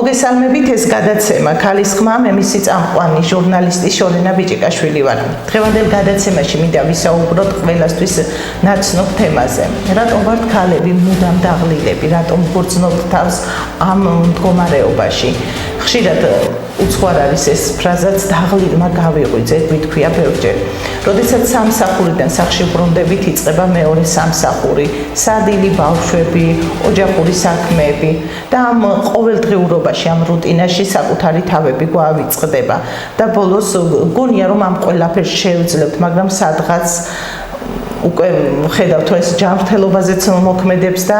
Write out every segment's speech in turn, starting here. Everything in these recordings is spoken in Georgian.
მოგესალმებით, ეს გადაცემა ქალის ხმა, მე მისი წამყვანი ჟურნალისტი შორენა ბიჭიკაშვილი ვარ. დღევანდელ გადაცემაში მინდა ვისაუბროთ ყველასთვის ნაცნობ თემაზე. რატომ ვართ ქალები მუდამ დაღლილები, რატომ ვგრძნობთ თავს ამ მდგომარეობაში? ხშირად უცხოარ არის ეს ფრაზაც დაღლილმა გავიღვიძეთ, ვთქვია ბევრჯერ. როდესაც სამსახურიდან სახში ბრუნდებით, იწყება მეორე სამსახური, სადილი ბავშვები, ოჯახური საქმეები და ამ ყოველდღიურობაში, ამ რუტინაში საკუთარი თავები გვავიწყდება და ბოლოს გონია რომ ამ ყველაფერს შევძლებთ, მაგრამ სადღაც უკვე ხედავთ ეს ჯანმრთელობაზეც მოქმედებს და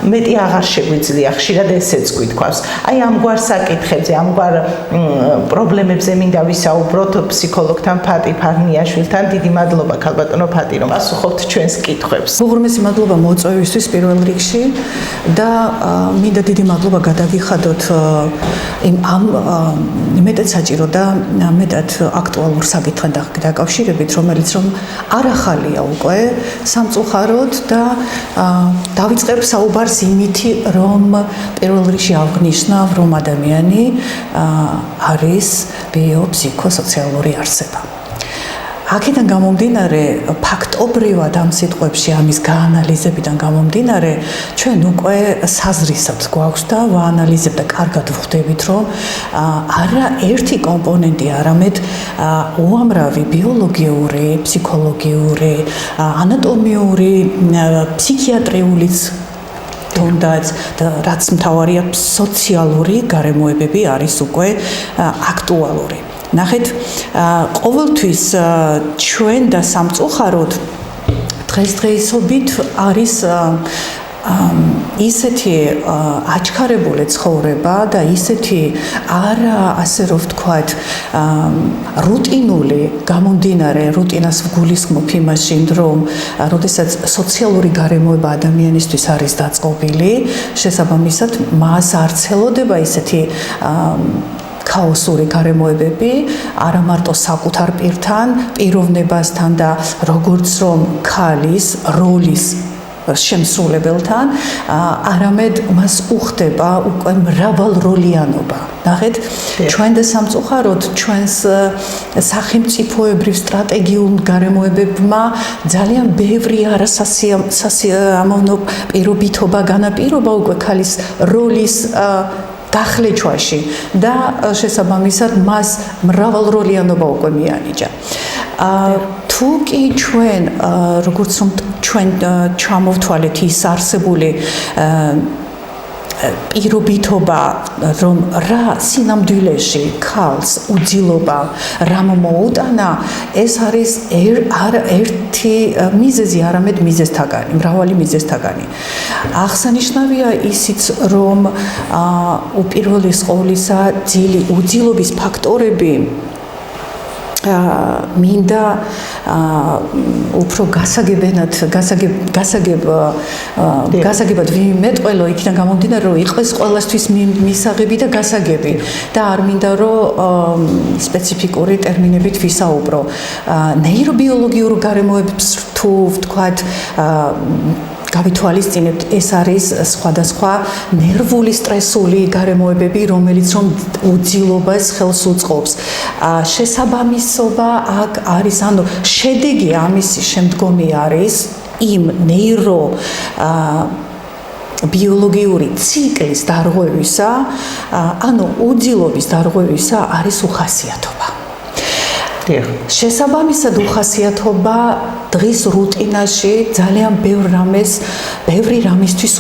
მეტი აღარ შეგვიძლია, ხშირად ესეც გითქვას. აი ამგვარ საკითხებზე, ამგვარ პრობლემებზე მინდა ვისაუბროთ ფსიქოლოგთან ფატი ფარნიაშვილთან. დიდი მადლობა ქალბატონო ფატი, რომ ასუხობთ ჩვენს კითხვებს. უღრმესი მადლობა მოწვევისთვის პირველ რიგში და მინდა დიდი მადლობა გადაგიხადოთ ამ მეტად საჭირო და მეტად აქტუალურ საკითხთან დაკავშირებით, რომელიც რომ არ ახალია უკვე სამწუხაროდ და დავიწყებ საუბარს იმითი, რომ პირველ რიგში აღნიშნავ, რომ ადამიანი არის ბიოფსიქოსოციალური არსება. აქედან გამომდინარე, ფაქტობრივად ამ სიტყვებში, ამის გაანალიზებიდან გამომდინარე, ჩვენ უკვე საზრისად გვაქვს და ვაანალიზებ და კარგად ვხვდებით, რომ არა ერთი კომპონენტი, არამედ უამრავი ბიოლოგიური, ფსიქოლოგიური, ანატომიური, ფსიქიატრიულიც თუნდაც და რაც მთავარია სოციალური გარემოებები არის უკვე აქტუალური. ნახეთ, ყოველთვის ჩვენ და სამწუხაროდ დღესდღეობით არის ისეთი აჩქარებული ცხოვრება და ისეთი არა ასე რომ ვთქვათ რუტინული გამომდინარე რუტინას ვგულისხმობ იმაში, რომ როდესაც სოციალური გარემოება ადამიანისთვის არის დაწყობილი, შესაბამისად მას არ ცელოდება ისეთი ქაოსური გარემოებები, არა მარტო საკუთარ პირთან, პიროვნებასთან და როგორც რომ ქალის როლის შემსრულებელთან, არამედ მას უხდება უკვე მრავალროლიანობა. ნახეთ, ჩვენ და სამწუხაროდ ჩვენს სახელმწიფოებრივ სტრატეგიულ გარემოებებმა ძალიან ბევრი არასასიამოვნო პირობითობა განაპირობა უკვე ქალის როლის გახლეჩვაში და შესაბამისად მას მრავალროლიანობა უკვე მიანიჭა. თუ კი ჩვენ როგორც რომ ჩვენ ჩამოვთვალეთ ის არსებული პირობითობა, რომ რა სინამდვილეში ქალს უძილობა რამ მოუტანა, ეს არის ერთი მიზეზი, არამედ მიზეზთაგანი, მრავალი მიზეზთაგანი. აღსანიშნავია ისიც, რომ უპირველეს ყოვლისა უძილობის ფაქტორები მინდა უფრო გასაგებად ვიმეტყველო იქიდან გამომდინარე, რომ იყოს ყველასთვის მისაღები და გასაგები და არ მინდა რომ სპეციფიკური ტერმინებით ვისაუბრო. ნეირობიოლოგიურ გარემოებებს თუ ვთქვათ გავითვალისწინებთ, ეს არის სხვადასხვა ნერვული სტრესული გარემოებები, რომელიც რომ უძილობას ხელს უწყობს. შესაბამისობა აქ არის, ანუ შედეგი ამის შემდგომი არის იმ ნეირო ბიოლოგიური ციკლის დარღვევისა, ანუ უძილობის დარღვევისა არის უხასიათობა. შესაბამისად უხასიათობა დღის რუტინაში ძალიან ბევრი რამისთვის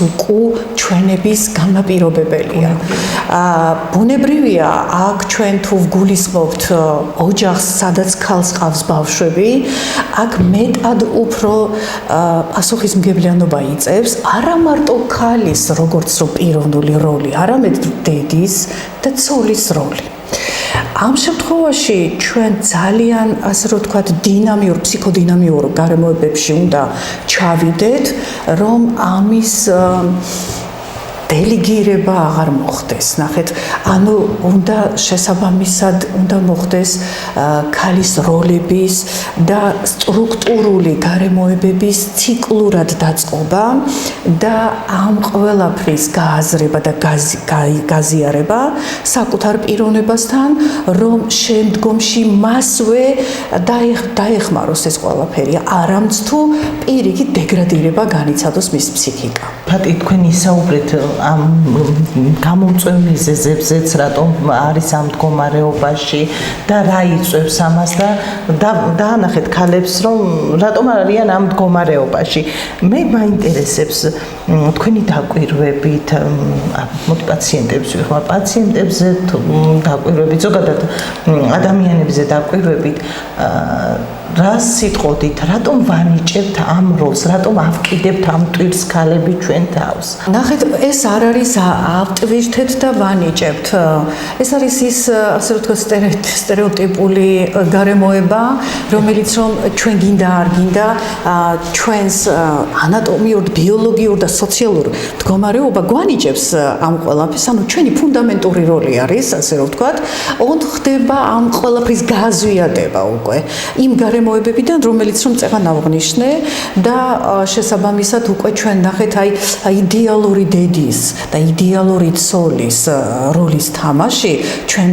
ჩვენების განმაპირობებელია. ბუნებრივია, აქ ჩვენ თუ ვგულისხმობთ ოჯახს, სადაც ქალს ყავს ბავშვები, აქ მეტად უფრო პასუხისმგებლიანობა იწევს არა მარტო ქალის, როგორც რომ პიროვნული როლი, არამედ დედის და ცოლის როლი. ამ შემთხვევაში ჩვენ ძალიან, ასე რომ ვთქვათ, ფსიქოდინამიურ გარემოებებში უნდა ჩავიდეთ, რომ ამის დელეგირება აღარ მოხდეს. ნახეთ, ანუ უნდა შესაბამისად უნდა მოხდეს ქალის როლების და სტრუქტურული გარემოებების ციკლურად დაწყობა და ამ ყველაფრის გააზრება და გაზიარება საკუთარ პიროვნებასთან, რომ შემდგომში მასვე დაეხმაროს ეს ყველაფერი, არამც თუ პირიქით დეგრადირება განიცადოს მის ფსიქიკა. ფათი, თქვენ ისაუბრეთ ამ გამომწვევ მიზეზებზეც, რატომ არის ამ მდგომარეობაში და რა იწვევს ამას და დაანახეთ ქალებს, რომ რატომ არიან ამ მდგომარეობაში. მე მაინტერესებს თქვენი დაკვირვებით, მოდი პაციენტებს ვიხმარ, პაციენტებზე დაკვირვებით, ზოგადად ადამიანებზე დაკვირვებით, რა სიტყოდით, რატომ ვანიჭებთ ამ როლს, რატომ ავკიდებთ ამ ტვირს ქალები ჩვენ თავს? ნახეთ, ეს არ არის ავტვირთეთ და ვანიჭებთ. ეს არის ის, ასე რომ ვთქვათ, სტერეოტიპული გარემოება, რომელიც რომ ჩვენ გინდა არ გინდა, ჩვენს ანატომიურ, ბიოლოგიურ და სოციალურ მდგომარეობა გვანიჭებს ამ ყველაფერს, ანუ ჩვენი ფუნდამენტური როლი არის, ასე რომ ვთქვათ, ოღონდ ხდება ამ ყველაფრის გაზვიადება უკვე იმ გარემოებებიდან, რომელიც რომ წეღან ავღნიშნე და შესაბამისად უკვე ჩვენ ნახეთ აი იდეალური დედის და იდეალური ცოლის როლის თამაში ჩვენ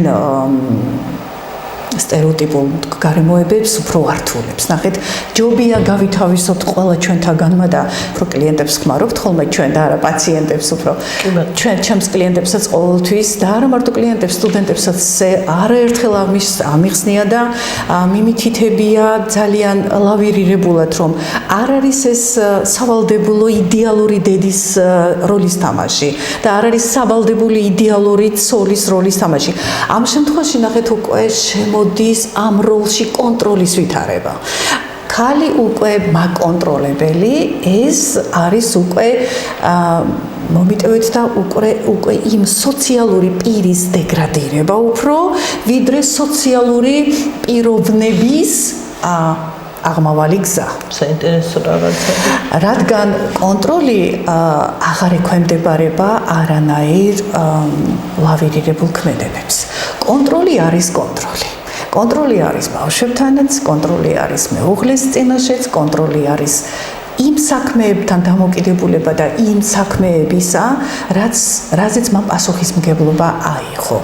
სტერეოტიპულ გარემოებებს უფრო ართულებს. ნახეთ, ჯობია გავითავისოთ ყველა ჩვენთაგანმა და უფრო კლიენტებს ხმარობთ ხოლმე ჩვენ და არა პაციენტებს უფრო. ჩვენ ჩემს კლიენტებსაც ყოველთვის და არა მარტო კლიენტებს, სტუდენტებსაც არაერთხელ ამიხსნია და მიმითითებია ძალიან ლავირირებულად, რომ არ არის ეს სავალდებულო იდეალური დედის როლის თამაში და არ არის სავალდებული იდეალური ცოლის როლის თამაში. ამ შემთხვევაში ნახეთ უკვე მოდის ამ როლში კონტროლის ვითარება. ქალი უკვე მაკონტროლებელი, ეს არის უკვე მომიტევეთ და უკვე იმ სოციალური პირის დეგრადირება უფრო, ვიდრე სოციალური პიროვნების აღმავალი გზა. საინტერესო რაღაცა. რადგან კონტროლი აღარ ექვემდებარება არანაირ ლავირირებულ ქმედებებს. კონტროლი არის კონტროლი. კონტროლი არის ბავშვებთანაც, კონტროლი არის მეუღლის წინაშეც, კონტროლი არის იმ საქმეებთან დამოკიდებულება და იმ საქმეებისა, რაზეც მან პასუხისმგებლობა აიღო.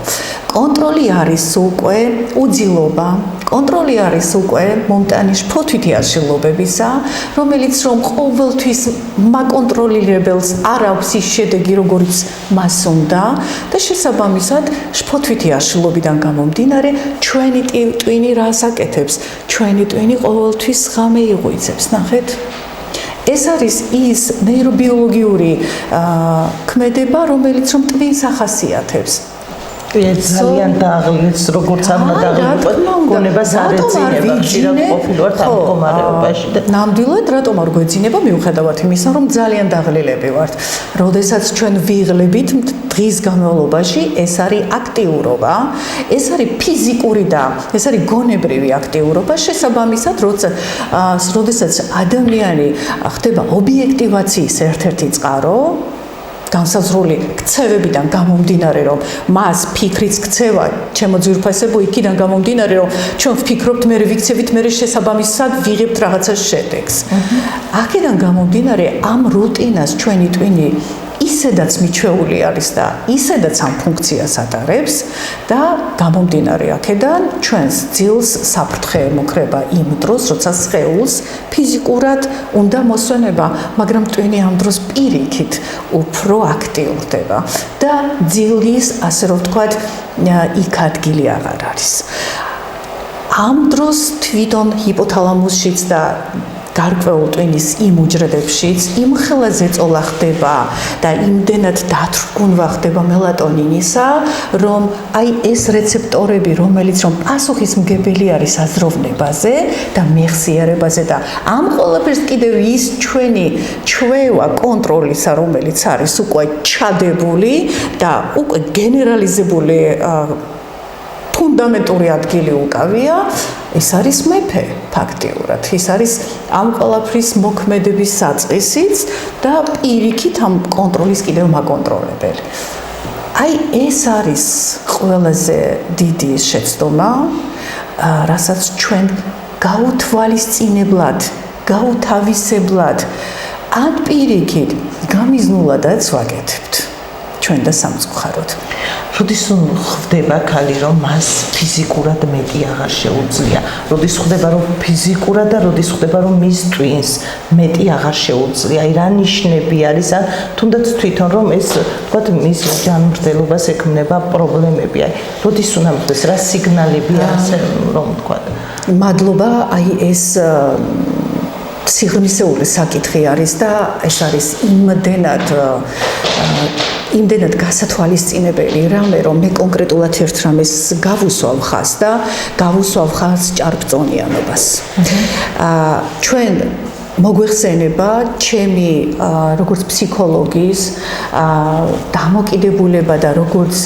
კონტროლი არის უკვე უძილობა, კონტროლი არის უკვე მომტანი შფოთვითი აშლილობებისა, რომელიც რომ ყოველთვის მაკონტროლილებელს არ აქვს ის შედეგი, როგორიც მას უნდა და შესაბამისად შფოთვითი აშლილობიდან გამომდინარე, ჩვენი ტვინი რას აკეთებს? ჩვენი ტვინი ყოველთვის ღამე იღვიძებს, ნახეთ? ეს არის ის ნეირობიოლოგიური ქმედება, რომელიც რომ ტვინს ახასიათებს. ძალიან დაღლილს, როგორც ამდა დაღლილ გონებას არ ეძინება, ხშირად ყოფილვართ ამ მდგომარეობაში და ნამდვილად რატომ არ გვეძინება მიუხედავად იმისა, რომ ძალიან დაღლილები ვართ. როდესაც ჩვენ ვიღლებით დღის განმავლობაში, ეს არის აქტიურობა, ეს არის ფიზიკური და ეს არის გონებრივი აქტიურობა, შესაბამისად, როდესაც ადამიანი ხდება ობიექტივაციის ერთ-ერთი წყარო, განსაზღვრული ქცევებიდან გამომდინარე, რომ მას ფიქრიც ქცევა, ჩემო ძვირფასებო, იქიდან გამომდინარე, რომ ჩვენ ვფიქრობთ, მე ვიქცევით, მე შესაბამისად ვიღებთ რაღაცა შედეგს. აქედან გამომდინარე, ამ რუტინას ჩვენი ტვინი ისედაც მიჩვეული არის და ისედაც ამ ფუნქციას ატარებს და გამომდინარე აქედან ჩვენს ძილს საფრთხე მოკრება იმ დროს, როცა სხეულს ფიზიკურად უნდა მოსვენება, მაგრამ ტვინი ამ დროს პირიქით უფრო აქტიურდება და ძილის, ასე რომ ვთქვათ, იქ ადგილი აღარ არის. ამ დროს თვითონ ჰიპოთალამუსშიც და გარკვეულ ტვინის იმ უჯრედებშიც იმხელა ზეწოლა ხდება და იმდენად დათრგუნვა ხდება მელატონინისა, რომ აი ეს რეცეპტორები, რომელიც რომ პასუხისმგებელი არის აზროვნებაზე და მეხსიერებაზე და ამ ყველაფერს კიდევ ის ჩვენი ჩვევა კონტროლისა, რომელიც არის უკვე ჩადებული და უკვე გენერალიზებული ფუნდამენტური ადგილი უკავია, ეს არის მეფე ფაქტიურად. ის არის ამ ყველაფრის მოქმედების საწყისიც და პირიქით ამ კონტროლის კიდევ მაკონტროლებელი. აი ეს არის ყველაზე დიდი შეცდომა, რასაც ჩვენ გაუთვალისწინებლად, გაუთავისებლად ან პირიქით გამიზნულადაც ვაკეთებთ. ჩვენ და სამწუხაროდ. როდის ხვდება ქალი, რომ მას ფიზიკურად მეტი აღარ შეუძლია? როდის ხვდება, რომ ფიზიკურად და როდის ხვდება, რომ მის ტვინს მეტი აღარ შეუძლია? აი რა ნიშნები არის, ან თუნდაც თვითონ რომ ეს, თქვათ, მის ჯანმრთელობას ექმნება პრობლემები. აი, როდის უნდა მოხდეს, რა სიგნალებია, ასე რომ ვთქვათ? მადლობა, აი ეს სიღრმისეული საკითხი არის და ეს არის იმდენად გასათვალისწინებელი რამე, რომ მე კონკრეტულად ერთ რამეს გავუსვავ ხაზს და გავუსვავ ხაზს ჭარბწონიანობას. ჩვენ მოგვეხსენება ჩემი როგორც ფსიქოლოგის დამოკიდებულება და როგორც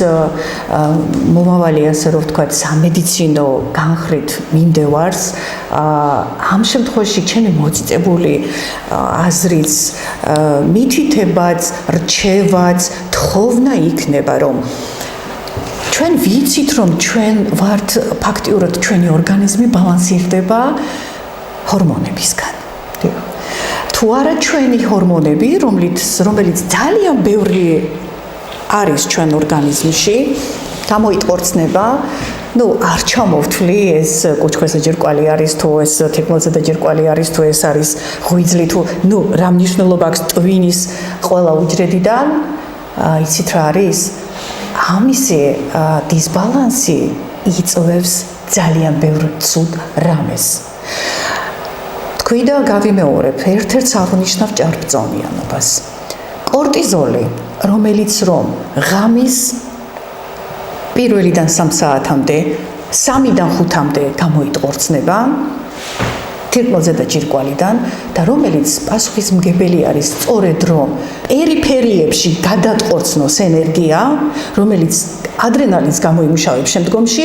მომავალი, ასე რომ ვთქვათ, სამედიცინო განხრით მიმდევარს, ამ შემთხვევაში ჩემი მოწიწებული აზრიც, მითითებაც, რჩევაც, თხოვნა იქნება, რომ ჩვენ ვიცით, რომ ჩვენ ვართ ფაქტიურად ჩვენი ორგანიზმი ბალანსირდება ჰორმონებისგან. თუ არა ჩვენი ჰორმონები, რომელიც ძალიან ბევრი არის ჩვენ ორგანიზმში, გამოიტყორცნება, არ ჩამოვთვლი ეს კუჩქვეზე ჯირკვალი არის თუ ეს თითქმელზე ჯირკვალი არის თუ ეს არის ღვიძლი თუ რა მნიშვნელობა აქვს ტვინის ყველა უჯრედიდან, იცით რა არის? ამისი დისბალანსი იწვევს ძალიან ბევრ ცუდ რამეს. თქვი და გავიმეორებ, ერთ-ერთს აღნიშნავ ჭარბწონიანობას. კორტიზოლი, რომელიც რომ ღამის პირველიდან 3 საათამდე, 3-დან 5-მდე გამოიტყორცნება თირკმელზე და ჯირკვალიდან და რომელიც პასუხისმგებელი არის სწორედ რომ პერიფერიებში გადატყორცნოს ენერგია, რომელიც ადრენალინს გამოიმუშავებს შემდგომში,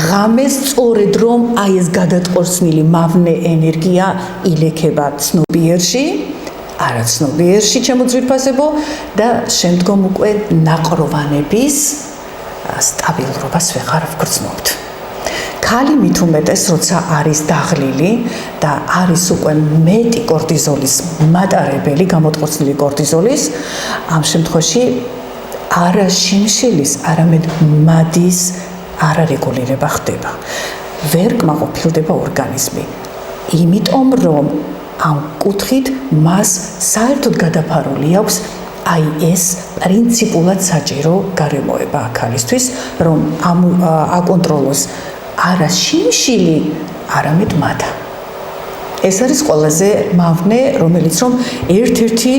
ღამეს სწორედ რომ აი ეს გადატყორცნილი მავნე ენერგია ილექება ცნობიერში, არაცნობიერში ჩემო ძვირფასებო და შემდგომ უკვე ნაყროვანების სტაბილურობას ვეღარ ვგრძნობთ. ქალი მით უმეტეს, როცა არის დაღლილი და არის უკვე მეტი კორტიზოლის მატარებელი, გამოტყორცნილი კორტიზოლის, ამ შემთხვევაში არა შიმშილის, არამედ მადის არარეგულირება ხდება. ვერ კმაყოფილდება ორგანიზმი. იმიტომ რომ ამ კუთხით მას საერთოდ გადაფარული აქვს აი ეს პრინციპულად საჭირო გარემოება ქალისთვის, რომ აკონტროლოს არა შიმშილი, არამედ მადა. ეს არის ყველაზე მავნე, რომელიც რომ ერთ-ერთი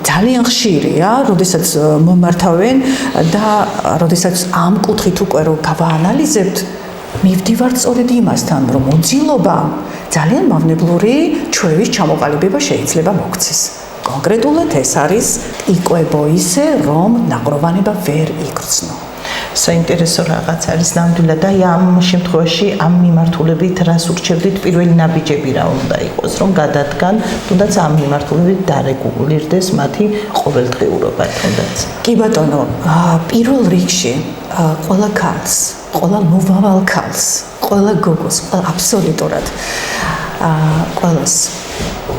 ძალიან ხშირია, როდესაც მომართავენ და როდესაც ამ კუთხით უკვე რომ გავაანალიზებთ, მივდივართ სწორედ იმასთან, რომ მოძილობამ ძალიან მავნებლური ჩვევის ჩამოყალიბება შეიძლება მოქცეს. კონკრეტულად ეს არის იკვებო ისე, რომ ნაყროვანება ვერ იგრძნო. საინტერესო რაღაც არის ნამდვილად და ამ შემთხვევაში ამ მიმართულებით რას ურჩევდით? პირველი ნაბიჯები რა უნდა იყოს, რომ გადადგან, თუნდაც ამ მიმართულებით დარეგულირდეს მათი ყოველდღიურობა თუნდაც. კი ბატონო, პირველ რიგში ყველა ქალს, ყველა მომავალ ქალს, ყველა გოგოს, აბსოლუტურად ყველას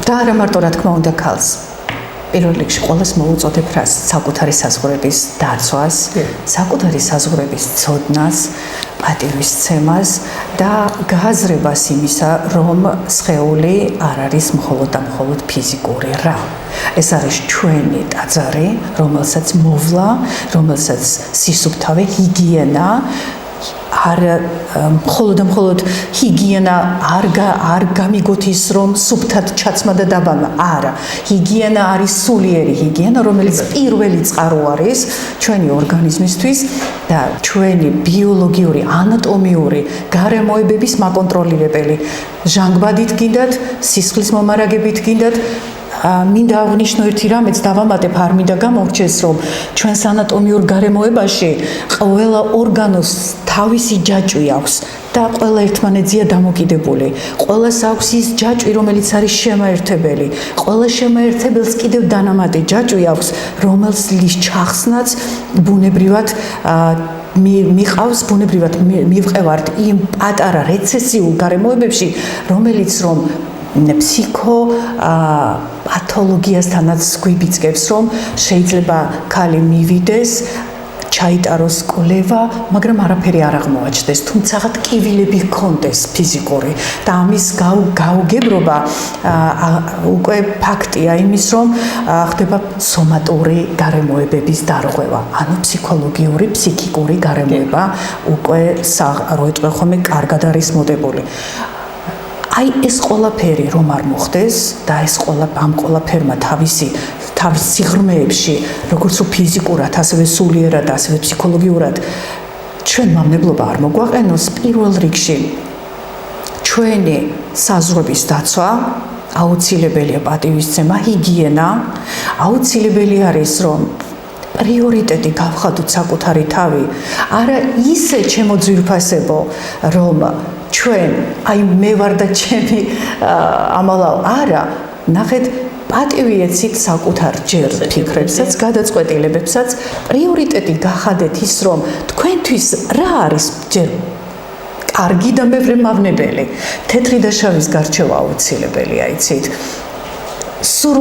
და არა მარტო რა თქმა უნდა ქალს. პირველ რიგში ყველას მოუწოდებ რას? საკუთარი საზღვრების დაცვას, საკუთარი საზღვრების ცოდნას, პატივისცემას და გააზრებას იმისა, რომ სხეული არ არის მხოლოდ და მხოლოდ ფიზიკური რა. ეს არის ჩვენი ტაძარი, რომელსაც მოვლა, რომელსაც სისუფთავე, ჰიგიენა არ მხოლოდ ჰიგიენა არ გამიგოთ ის რომ სუფთად ჩაცმა და დაბალმა. არა, ჰიგიენა არის სულიერი ჰიგიენა, რომელიც პირველი წყარო არის ჩვენი ორგანიზმისთვის და ჩვენი ბიოლოგიური, ანატომიური გარემოებების მაკონტროლირებელი. ჟანგბადით გინდათ, სისხლის მომარაგებით გინდათ, მინდა აღნიშნო ერთი რამეც დავამატებ, არ მინდა გამორჩეს, რომ ჩვენს ანატომიურ გარემოებაში ყველა ორგანოს თავის თავისი ჯაჭვი აქვს და ყველა ერთმანეთზეა დამოკიდებული. ყველას აქვს ის ჯაჭვი, რომელიც არის შემაერთებელი. ყველა შემაერთებელს კიდევ დანამატი ჯაჭვი აქვს, რომელის ჩახსნაც ბუნებრივად მიყავს, ბუნებრივად მივყევართ იმ პატარა რეცესიულ გარემოებებში, რომელიც რომ ფსიქოპათოლოგიასთანაც გვიბიძგებს, რომ შეიძლება ქალი მივიდეს, ჩაიტაროს კვლევა, მაგრამ არაფერი არ აღმოაჩნდეს, თუმცა ტკივილები ჰქონდეს ფიზიკური და ამის გაუგებრობა უკვე ფაქტია იმის, რომ ხდება სომატური გარემოებების დარღვევა, ანუ ფსიქოლოგიური, ფსიქიკური გარემოება უკვე რო ეტყვი ხოლმე კარგად არის მოდებული. აი ეს ყველაფერი რომ არ მოხდეს და ეს ამ ყველაფერმა თავის სიღრმეებში, როგორც ფიზიკურად, ასევე სულიერად, ასევე ფსიქოლოგიურად ჩვენ მამნებლობა არ მოგვაყენოს, პირველ რიგში ჩვენი საზღვრების დაცვა, აუცილებელია პატივისცემა, ჰიგიენა, აუცილებელი არის რომ პრიორიტეტი გავხადოთ საკუთარი თავი, არა ისე ჩემო ძვირფასებო, რომ ჩვენ, აი მე ვარ და ჩემი ამალავ, არა, ნახეთ, პატივი ეცით საკუთარ ჯერ ფიქრებსაც, გადაწყვეტილებებსაც, პრიორიტეტი გახადეთ ის, რომ თქვენთვის რა არის ჯერ კარგი და მერე მავნებელი, თეთრი და შავის გარჩევა აუცილებელია, იცით? სულ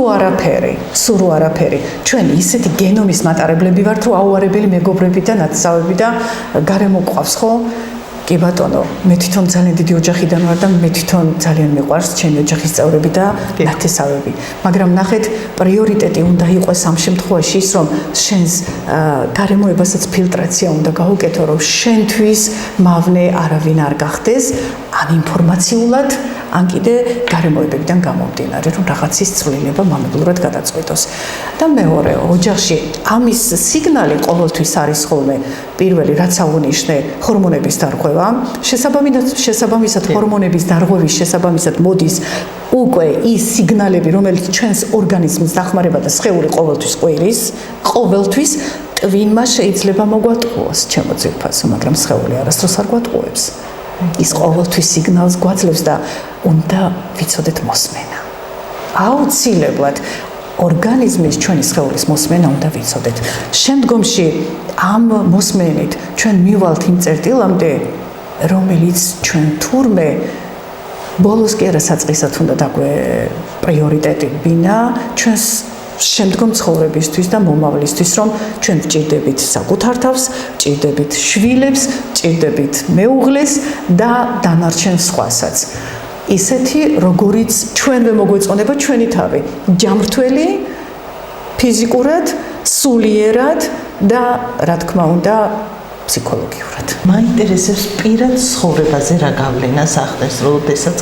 არაფერი. ჩვენ ისეთი გენომის მატარებლები ვართ, რომ აუარებელი მეგობრები და ნათესავები და გარემო გვყავს, ხო? კი ბატონო, მე თვითონ ძალიან დიდი ოჯახიდან ვარ და მე თვითონ ძალიან მიყვარს ჩემი ოჯახის წევრები და ნათესავები. მაგრამ ნახეთ, პრიორიტეტი უნდა იყოს ამ შემთხვევაში ის, რომ შენს გარემოებასაც ფილტრაცია უნდა გაუკეთო, რომ შენთვის მავნე არავინ არ გახდეს, ან ინფორმაციულად, ან კიდე გარემოებებიდან გამომდინარე, რომ რაღაცის ცვლილება მამებლურად გადაწყვეტოს. და მეორე, ოჯახში ამის სიგნალი ყოველთვის არის ხოლმე პირველი, რაც აღნიშნე, ჰორმონების დარღვევა. შესაბამისად ჰორმონების დარღვევის შესაბამისად მოდის უკვე ის სიგნალები, რომელიც ჩვენს ორგანიზმს დახმარება და სხეული ყოველთვის ყვირის, ყოველთვის ტვინმა შეიძლება მოგვატყუოს, ჩემო ძვირფასო, მაგრამ სხეული არასდროს არ გვატყუებს. ის ყოველთვის სიგნალს გვაძლევს და უნდა ვიცოდეთ მოსმენა. აუცილებლად ორგანიზმის ჩვენი სხეულის მოსმენა უნდა ვიცოდეთ. შემდგომში ამ მოსმენით ჩვენ მივალთ იმ წერტილამდე, რომელიც ჩვენ თურმე ბოლოს კი არა საწყისად უნდა დაგვე პრიორიტეტი ბინა ჩვენს შემდგომ ცხოვრებისთვის და მომავლისთვის, რომ ჩვენ ვჭირდებით საკუთარ თავს, ვჭირდებით შვილებს, ვჭირდებით მეუღლეს და დანარჩენ სხვასაც. ისეთი, როგორიც ჩვენვე მოგვეწონება ჩვენი თავი, ჯამრთველი, ფიზიკურად, სულიერად და რა თქმა უნდა, ფსიქოლოგიურად. მაინტერესებს პირად ცხოვრებაზე რა გავლენას ახდენს, როდესაც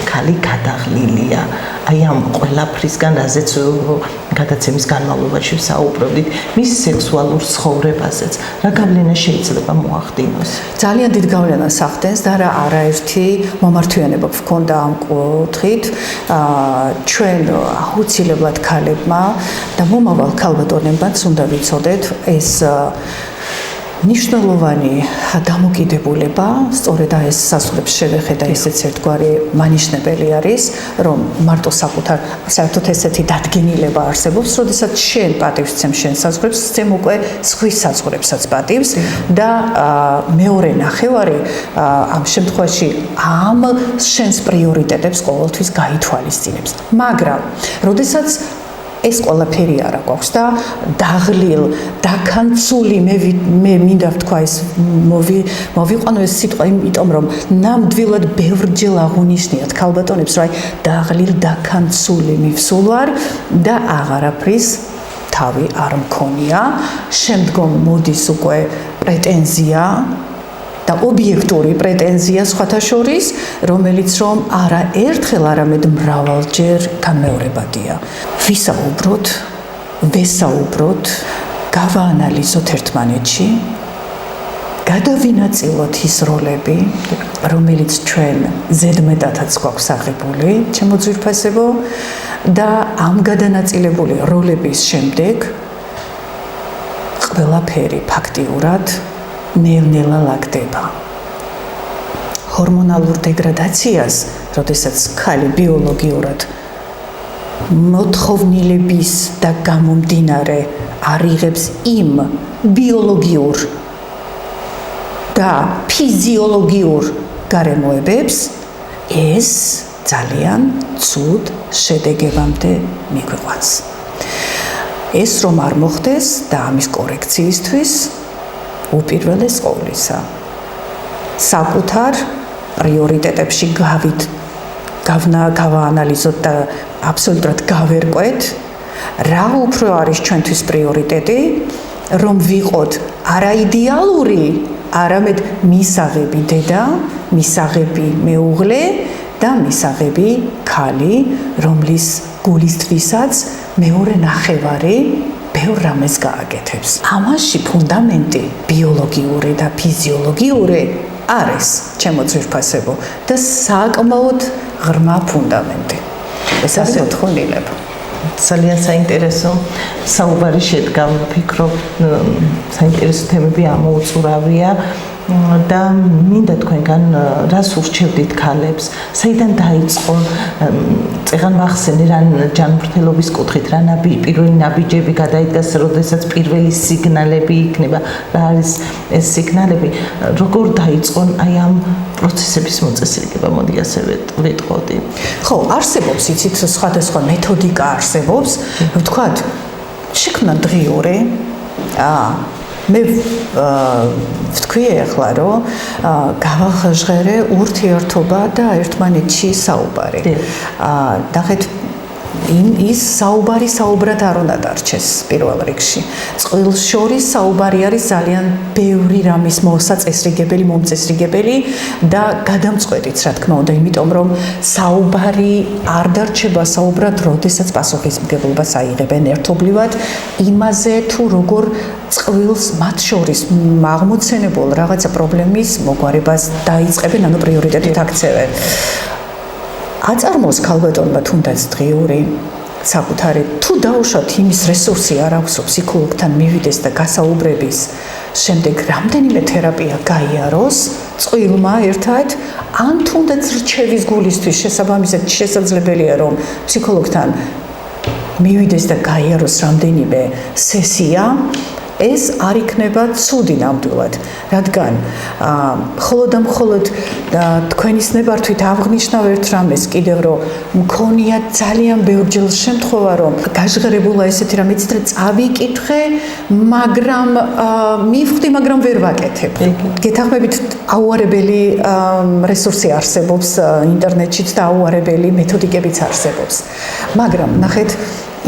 ქალი გადაღლილია. აი ამ ყველაფრისგან, რაზეც გადაცემის განმავლობაში ვსაუბრობდით, მის სექსუალურ ცხოვრებაზეც რა გავლენა შეიძლება მოახდინოს? ძალიან დიდ გავლენას ახდენს და არაერთი მომართვიანება გვქონდა ამ კუთხით. ჩვენ აუცილებლად ქალებმა და მომავალ ქალბატონებმაც უნდა ვიცოდეთ ეს ნიშნულოვანი დამოკიდებულება, სწორედ ეს საზღვრებს შევეხედა, ესეც ერთგვარი მანიშნებელი არის, რომ მარტო საკუთარ საერთოდ ესეთი დადგენილება არსებობს, როდესაც შენ პატივს ცემ შენ საზღვრებს, ცემ უკვე სხვის საზღვრებსაც პატივს და მეორე ნახევარი ამ შემთხვევაში ამ შენს პრიორიტეტებს ყოველთვის გაითვალისწინებს. მაგრამ როდესაც ეს ყველაფერი არა გვაქვს და დაღლილ, დაქანცული მე მინდა ვთქვა ეს მოვიყვანო ეს სიტყვა, იმიტომ რომ ნამდვილად ბევრჯერ აღუნიშნიათ ქალბატონებს, რომ აი დაღლილ, დაქანცული მივსულ ვარ და აღარაფრის თავი არ მქონია. შემდგომ მოდის უკვე პრეტენზია და ობიექტური პრეტენზია სხვათა შორის, რომელიც რომ არა ერთხელ, არამედ მრავალჯერ განმეორებადია. ვესაუბროთ, გავაანალიზოთ ერთმანეთში, გადავინაწილოთ ის როლები, რომელიც ჩვენ ზედმეტადაც გვაქვს აღებული, ჩემო ძვირფასებო, და ამ გადანაწილებული როლების შემდეგ ყველაფერი ფაქტიურად ნელ-ნელა ლაგდება. ჰორმონალურ დეგრადაციას, როდესაც ქალი ბიოლოგიურად მოთხოვნილების და გამომდინარე არ იღებს იმ ბიოლოგიურ და ფიზიოლოგიურ გარემოებებს, ეს ძალიან ცუდ შედეგებამდე მიგვიყვანს. ეს რომ არ მოხდეს და ამის კორექციისთვის უპირველეს ყოვლისა საკუთარ პრიორიტეტებში გავაანალიზოთ და აბსოლუტურად გავერკვეთ, რა უფრო არის ჩვენთვის პრიორიტეტი, რომ ვიყოთ არა იდეალური, არამედ მისაღები დედა, მისაღები მეუღლე და მისაღები ქალი, რომლის გულისთვისაც მეორე ნახევარი ბევრ რამეს გააკეთებს. ამაში ფუნდამენტი ბიოლოგიური და ფიზიოლოგიური არის, ჩემო ძვირფასებო, და საკმაოდ ღრმა ფუნდამენტი. ეს არის მოთხოვნილება. ძალიან საინტერესო საუბარი შედგა, ვფიქრობ, საინტერესო თემები ამოუწურავია და მინდა თქვენგან რას ურჩევდით ქალებს, საიდან დაიწყო, წეგან მახსენე რა ჯანმრთელობის კუთხით, რა პირველი ნაბიჯები გადაიდგას, როდესაც პირველი სიგნალები იქნება, რა არის ეს სიგნალები, როგორ დაიწყო აი ამ პროცესების მოწესრიგება, მოდი ასე ვიტყოდი. ხო, არსებობს იცით სხვადასხვა მეთოდიკა არსებობს, ვთქვათ, შექმნა დღიური, მე ვთქვი ახლა, რომ გავახაჟღერე ურთიერთობა და ერთმანეთში საუბარი. ნახეთ, ის საუბარი საუბრად არ უნდა დარჩეს პირველ რიგში. წყვილს შორის საუბარი არის ძალიან ბევრი რამის მოსაწესრიგებელი, მომწესრიგებელი და გადამწყვეტიც, რა თქმა უნდა, იმიტომ რომ საუბარი არ დარჩება საუბრად, როდესაც პასუხისმგებლობას აიღებენ ერთობლივად იმაზე, თუ როგორ წყვილს მათ შორის აღმოცენებულ რაღაცა პრობლემის მოგვარებას დაიწყებენ, ანუ პრიორიტეტით აქცევენ. აწარმოოს ქალბატონმა თუნდაც დღიური საკუთარი, თუ დაუშვათ იმის რესურსი არ აქვს, რომ ფსიქოლოგთან მივიდეს და გასაუბრების შემდეგ რამდენიმე თერაპია გაიაროს წყვილმა ერთად, ან თუნდაც რჩევის გულისთვის შესაბამისად შესაძლებელია, რომ ფსიქოლოგთან მივიდეს და გაიაროს რამდენიმე სესია, ეს არ იქნება ცუდი ნამდვილად, რადგან მხოლოდ და მხოლოდ თქვენის ნებართვით აღნიშნავ ერთ რამეს კიდევ, რომ მქონია ძალიან ბევრჯერ შემთხვევა, რომ გაჟღერებულა ესეთი რამე იცით, რომ წავიკითხე, მაგრამ მივხვდი, მაგრამ ვერ ვაკეთებ. გეთანხმებით, აუარებელი რესურსი არსებობს ინტერნეტშიც და აუარებელი მეთოდიკებიც არსებობს. მაგრამ ნახეთ,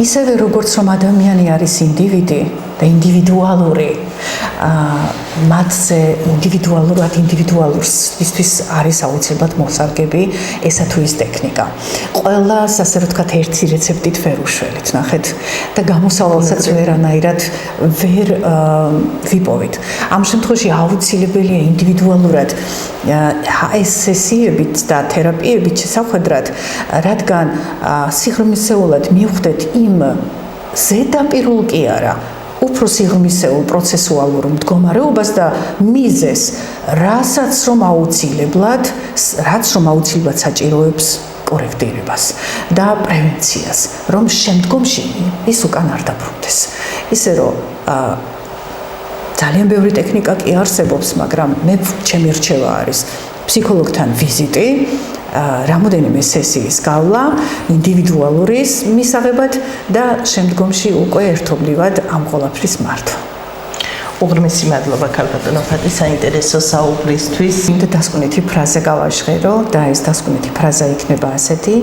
ისევე როგორც რომ ადამიანი არის ინდივიდი და ინდივიდუალური, მათზე ინდივიდუალურისთვის არის აუცილებლად მოსარგები ესა თუ ის ტექნიკა. ყველას ასე რომ ვთქვათ, ერთი რეცეპტით ვერ უშველით, ნახეთ, და გამოსავალსაც ვერანაირად ვერ ვიპოვით. ამ შემთხვევაში აუცილებელია ინდივიდუალურად ეს სესიებით და თერაპიებით შესახვედრად, რადგან სიღრმისეულად მივხვდეთ იმ ზედაპირულ კი არა, უფრო სიღრმისეულ პროცესუალურ მდგომარეობას და მიზეს, რაც რომ აუცილებლად საჭიროებს კორექტირებას და პრევენციას, რომ შემდგომში ის უკან არ დაბრუნდეს. ისე რომ ძალიან ბევრი ტექნიკა კი არსებობს, მაგრამ ჩემი რჩევა არის ფსიქოლოგთან ვიზიტი, რამოდენიმე სესიის გავლა ინდივიდუალურის მისაღებად და შემდგომში უკვე ერთობლივად ამ ყველაფრის მართვა. უღრმესი მადლობა ქალბატონო ფატი საინტერესო საუბრისთვის. მინდა დასკვნითი ფრაზა გავაშღერო და ეს დასკვნითი ფრაზა იქნება ასეთი: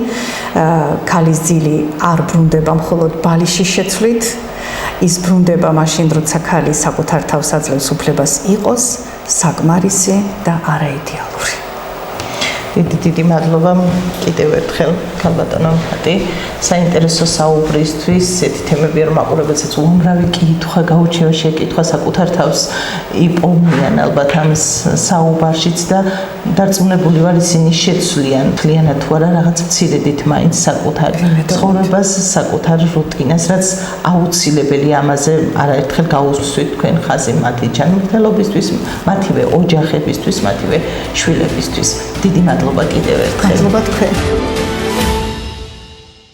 ქალის ძილი არ ბრუნდება მხოლოდ ბალიში შეცვლით, ის ბრუნდება მაშინ, როცა ქალი საკუთარ თავს აძლევს უფლებას იყოს საკმარისი და არაიდეალური. დიდი მადლობა კიდევ ერთხელ ქალბატონო მიხატი საინტერესო საუბრისთვის ესეთი თემები რომ მაყურებელსაც უამრავი კითხვა გაუჩნია შეკითხვა საკუთარ თავს იპოვნიან ალბათ ამ საუბარშიც და დარწმუნებული ვარ ისინი შეცვლიან მთლიანად თუ არა რაღაც მცირედით მაინც საკუთარ ცხოვრებას საკუთარ რუტინას რაც აუცილებელი ამაზე არაერთხელ გაუსვით თქვენ ხაზი მათი ჯანმრთელობისთვის მათივე ოჯახებისთვის მათივე შვილებისთვის დიდი მადლობა კიდევ ერთხელ მადლობა თქვენ